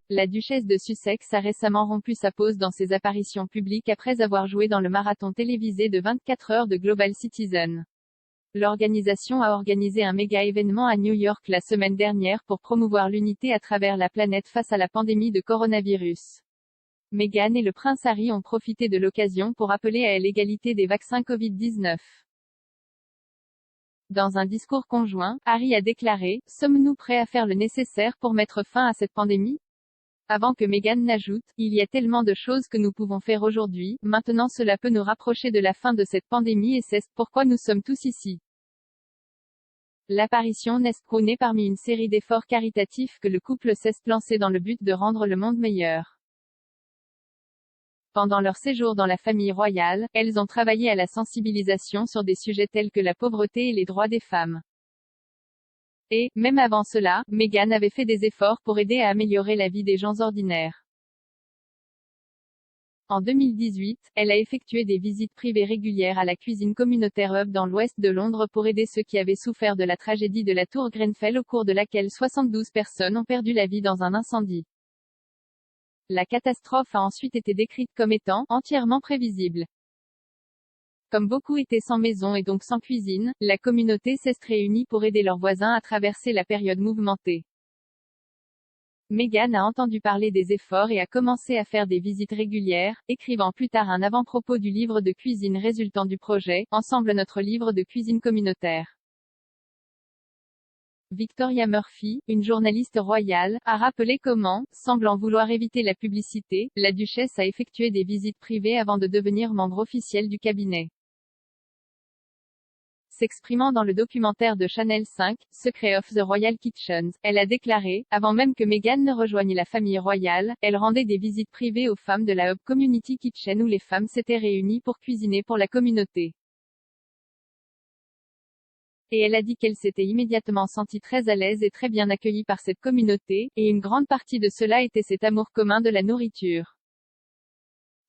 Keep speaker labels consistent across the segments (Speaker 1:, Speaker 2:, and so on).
Speaker 1: la duchesse de Sussex a récemment rompu sa pause dans ses apparitions publiques après avoir joué dans le marathon télévisé de 24 heures de Global Citizen. L'organisation a organisé un méga événement à New York la semaine dernière pour promouvoir l'unité à travers la planète face à la pandémie de coronavirus. Meghan et le prince Harry ont profité de l'occasion pour appeler à l'égalité des vaccins Covid-19. Dans un discours conjoint, Harry a déclaré « Sommes-nous prêts à faire le nécessaire pour mettre fin à cette pandémie ?» Avant que Meghan n'ajoute « Il y a tellement de choses que nous pouvons faire aujourd'hui, maintenant cela peut nous rapprocher de la fin de cette pandémie et c'est pourquoi nous sommes tous ici. » L'apparition n'est prônée parmi une série d'efforts caritatifs que le couple s'est lancé dans le but de rendre le monde meilleur. Pendant leur séjour dans la famille royale, elles ont travaillé à la sensibilisation sur des sujets tels que la pauvreté et les droits des femmes. Et, même avant cela, Meghan avait fait des efforts pour aider à améliorer la vie des gens ordinaires. En 2018, elle a effectué des visites privées régulières à la cuisine communautaire Hub dans l'ouest de Londres pour aider ceux qui avaient souffert de la tragédie de la tour Grenfell au cours de laquelle 72 personnes ont perdu la vie dans un incendie. La catastrophe a ensuite été décrite comme étant entièrement prévisible. Comme beaucoup étaient sans maison et donc sans cuisine, la communauté s'est réunie pour aider leurs voisins à traverser la période mouvementée. Meghan a entendu parler des efforts et a commencé à faire des visites régulières, écrivant plus tard un avant-propos du livre de cuisine résultant du projet, Ensemble notre livre de cuisine communautaire. Victoria Murphy, une journaliste royale, a rappelé comment, semblant vouloir éviter la publicité, la duchesse a effectué des visites privées avant de devenir membre officiel du cabinet. S'exprimant dans le documentaire de Channel 5, Secret of the Royal Kitchens, elle a déclaré « Avant même que Meghan ne rejoigne la famille royale, elle rendait des visites privées aux femmes de la Hub Community Kitchen où les femmes s'étaient réunies pour cuisiner pour la communauté. Et elle a dit qu'elle s'était immédiatement sentie très à l'aise et très bien accueillie par cette communauté, et une grande partie de cela était cet amour commun de la nourriture. »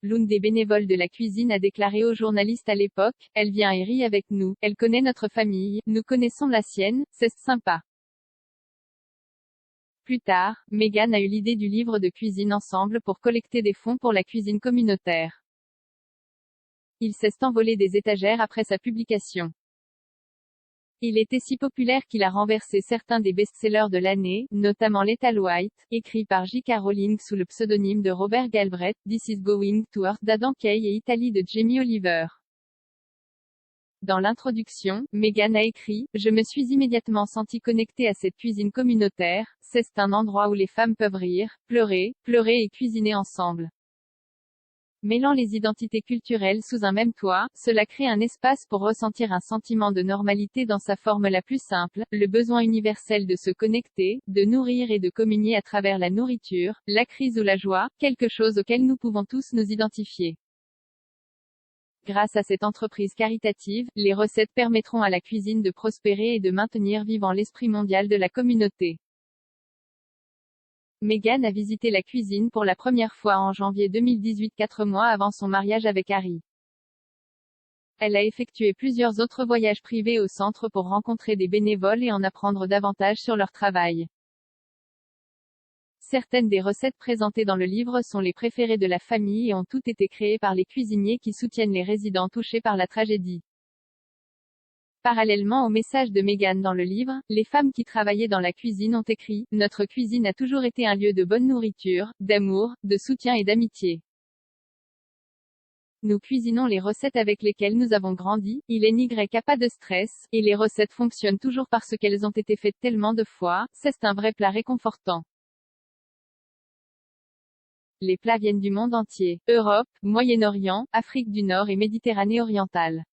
Speaker 1: L'une des bénévoles de la cuisine a déclaré aux journalistes à l'époque, « Elle vient et rit avec nous, elle connaît notre famille, nous connaissons la sienne, c'est sympa. » Plus tard, Meghan a eu l'idée du livre de cuisine Ensemble pour collecter des fonds pour la cuisine communautaire. Il s'est envolé des étagères après sa publication. Il était si populaire qu'il a renversé certains des best-sellers de l'année, notamment Lethal White, écrit par J.K. Rowling sous le pseudonyme de Robert Galbraith, This is Going to Earth d'Adam Kay et Italy de Jamie Oliver. Dans l'introduction, Meghan a écrit « Je me suis immédiatement sentie connectée à cette cuisine communautaire, c'est un endroit où les femmes peuvent rire, pleurer et cuisiner ensemble. » Mêlant les identités culturelles sous un même toit, cela crée un espace pour ressentir un sentiment de normalité dans sa forme la plus simple, le besoin universel de se connecter, de nourrir et de communier à travers la nourriture, la crise ou la joie, quelque chose auquel nous pouvons tous nous identifier. Grâce à cette entreprise caritative, les recettes permettront à la cuisine de prospérer et de maintenir vivant l'esprit mondial de la communauté. Meghan a visité la cuisine pour la première fois en janvier 2018, 4 mois avant son mariage avec Harry. Elle a effectué plusieurs autres voyages privés au centre pour rencontrer des bénévoles et en apprendre davantage sur leur travail. Certaines des recettes présentées dans le livre sont les préférées de la famille et ont toutes été créées par les cuisiniers qui soutiennent les résidents touchés par la tragédie. Parallèlement au message de Meghan dans le livre, les femmes qui travaillaient dans la cuisine ont écrit « Notre cuisine a toujours été un lieu de bonne nourriture, d'amour, de soutien et d'amitié. Nous cuisinons les recettes avec lesquelles nous avons grandi, il n'y a pas de stress, et les recettes fonctionnent toujours parce qu'elles ont été faites tellement de fois, c'est un vrai plat réconfortant. Les plats viennent du monde entier, Europe, Moyen-Orient, Afrique du Nord et Méditerranée orientale.